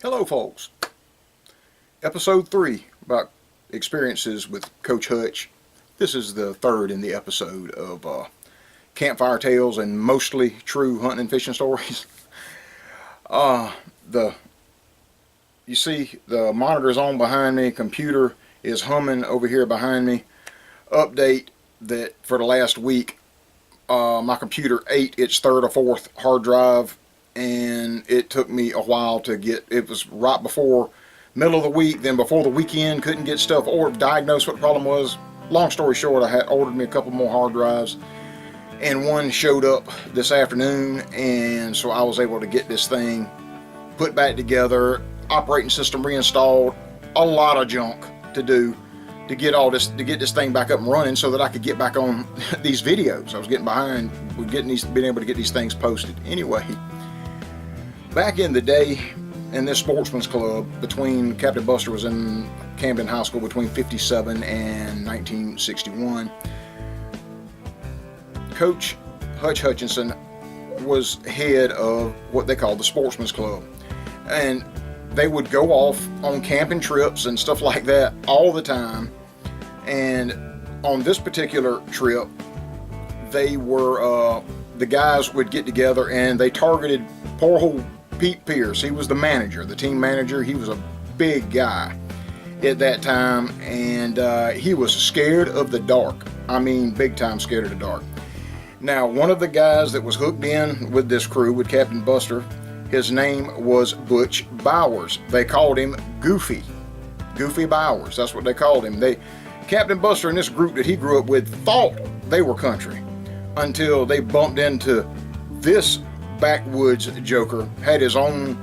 Hello, folks. Episode 3 about experiences with Coach Hutch. This is the third in the episode of Campfire Tales and mostly true hunting and fishing stories. You see, the monitor is on behind me. Computer is humming over here behind me. Update that for the last week, my computer ate its third or fourth hard drive. And it took me a while to get, it was right before middle of the week, then before the weekend, couldn't get stuff or diagnose what the problem was. Long story short, I had ordered me a couple more hard drives and one showed up this afternoon, and so I was able to get this thing put back together, operating system reinstalled, a lot of junk to do to get all this, to get this thing back up and running so that I could get back on these videos. I was getting behind with being able to get these things posted. Anyway, back in the day, in this sportsman's club, between Capt Buster was in Camden High School between 57 and 1961. Coach Hutch Hutchinson was head of what they called the sportsman's club, and they would go off on camping trips and stuff like that all the time. And on this particular trip, they were the guys would get together and they targeted poor old Peep Pearce. He was the manager, the team manager. He was a big guy at that time, and he was scared of the dark. I mean, big time scared of the dark. Now, one of the guys that was hooked in with this crew, with Capt Buster, his name was Butch Bowers. They called him Goofy Bowers. That's what they called him. Capt Buster and this group that he grew up with thought they were country until they bumped into this backwoods joker. Had his own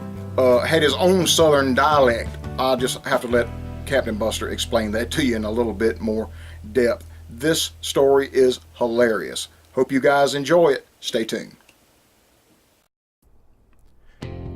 southern dialect. I'll just have to let Capt Buster explain that to you in a little bit more depth. This story is hilarious. Hope you guys enjoy it. Stay tuned.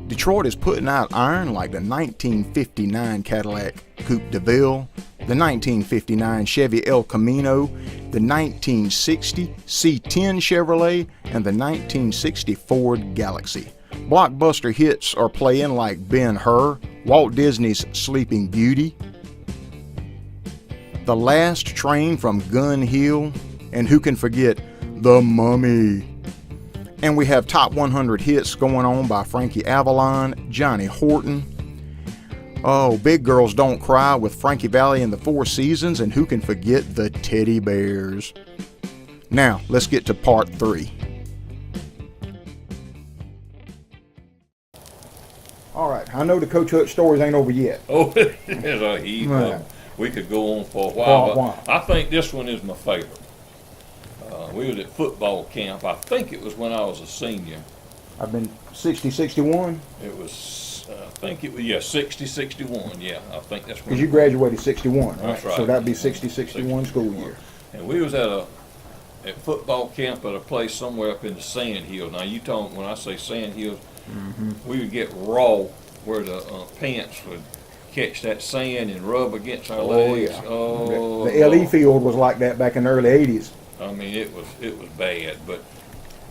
Detroit is putting out iron like the 1959 Cadillac Coupe de Ville, the 1959 Chevy El Camino, the 1960 C10 Chevrolet, and the 1960 Ford Galaxy. Blockbuster hits are playing like Ben-Hur, Walt Disney's Sleeping Beauty, The Last Train from Gun Hill, and who can forget The Mummy? And we have top 100 hits going on by Frankie Avalon, Johnny Horton. Oh, Big Girls Don't Cry with Frankie Valli and the Four Seasons, and who can forget the Teddy Bears? Now, let's get to part 3. All right, I know the Coach Hutch stories ain't over yet. Oh, there's a heap of them. We could go on for a while. I think this one is my favorite. We was at football camp. I think it was when I was a senior. I've been 60, 61. It was, I think it was, yeah, 60, 61. Yeah, I think that's when. Because you graduated 61, right? That's right. So that'd be 60, 61 school year. And we was at football camp at a place somewhere up in the sand hills. Now you talk, when I say sand hills, we would get raw where the pants would catch that sand and rub against our legs. Yeah. Oh, the LE field was like that back in the early 80s. I mean, it was bad. But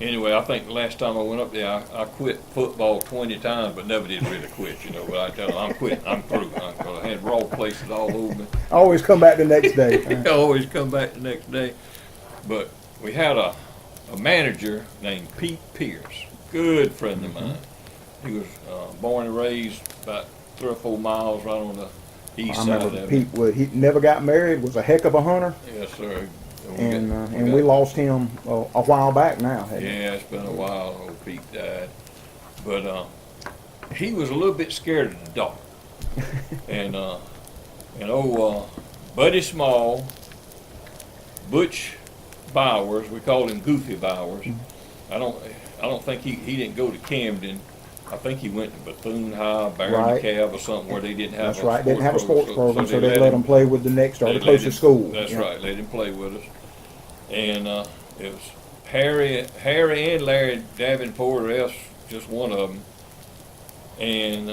anyway, I think the last time I went up there, I quit football 20 times, but never did really quit, you know. But I tell them, I'm quitting. I'm through. I had raw places all over me. I always come back the next day. I always come back the next day. But we had a manager named Peep Pearce, good friend of mine. He was born and raised about 3 or 4 miles right on the east side of it. Pete, he never got married, was a heck of a hunter. Yes, sir. And we lost him a while back now. Yeah, it's been a while. Old Pete died. But he was a little bit scared of the dark. and old Buddy Small, Butch Bowers, we called him Goofy Bowers. I don't think he didn't go to Camden. I think he went to Bethune High, Barron Cab or something where they didn't have didn't have a sports program, so they let him play with the next or the closest school. That's right, let him play with us. And it was Harry and Larry Davenport, or else just one of them. And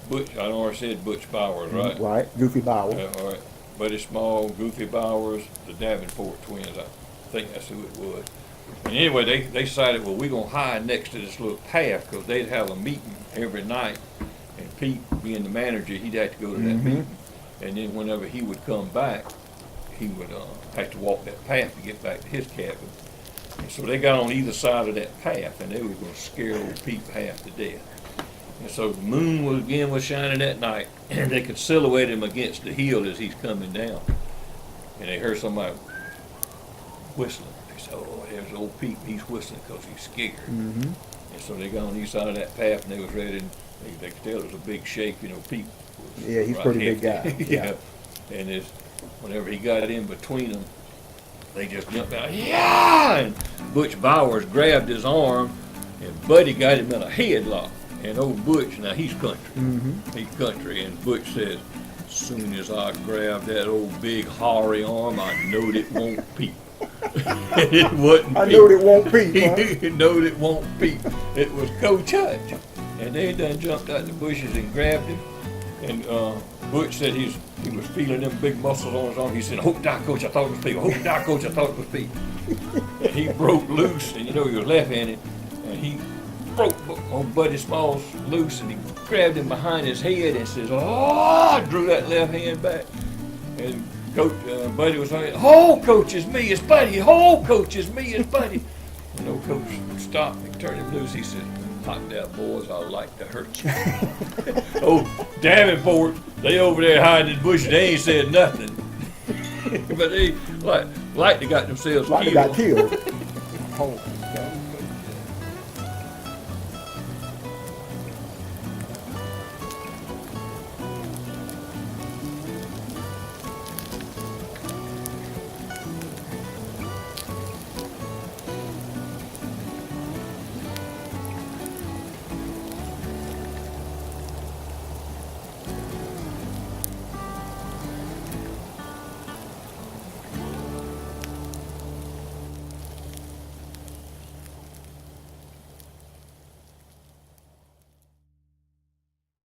Butch, I already said Butch Bowers, right? Right, Goofy Bowers. All right, Buddy Small, Goofy Bowers, the Davenport twins. I think that's who it was. And anyway, they decided, well, we're gonna hide next to this little path because they'd have a meeting every night. And Pete, being the manager, he'd have to go to that meeting. And then whenever he would come back, he would have to walk that path to get back to his cabin. And so they got on either side of that path, and they were going to scare old Pete half to death. And so the moon was shining that night, and they could silhouette him against the hill as he's coming down. And they heard somebody whistling. They said, "Oh, there's old Pete. He's whistling because he's scared." And so they got on each side of that path, and they was ready. And they could tell it was a big shape. You know, Pete. Yeah, he's a pretty big guy. Yeah. And whenever he got in between them, they just jumped out. Yeah! And Butch Bowers grabbed his arm, and Buddy got him in a headlock. And old Butch, now he's country. He's country. And Butch says, as soon as I grab that old big hoary arm, I knowed it won't Pete. It wasn't Pete. I knowed it won't Pete. He knowed it won't Pete. It was Coach Hutch. And they done jumped out the bushes and grabbed him. And Butch said he was feeling them big muscles on his arm. He said, "Hope die, Coach, I thought it was Pete. Hope die, Coach, I thought it was Pete." And he broke loose, and you know he was left-handed, and he broke on Buddy Smalls loose, and he grabbed him behind his head and says, "Oh!" Drew that left hand back, and Coach Buddy was saying, "Hold, Coach, it's me, it's Buddy. Hold, Coach, it's me, it's Buddy." And old Coach stopped and turned him loose. He said, "Hot down, boys, I like to hurt you." Oh, Davenport, they over there hiding in the bushes. They ain't said nothing, but they like they got themselves Like killed. they got killed. Oh, God.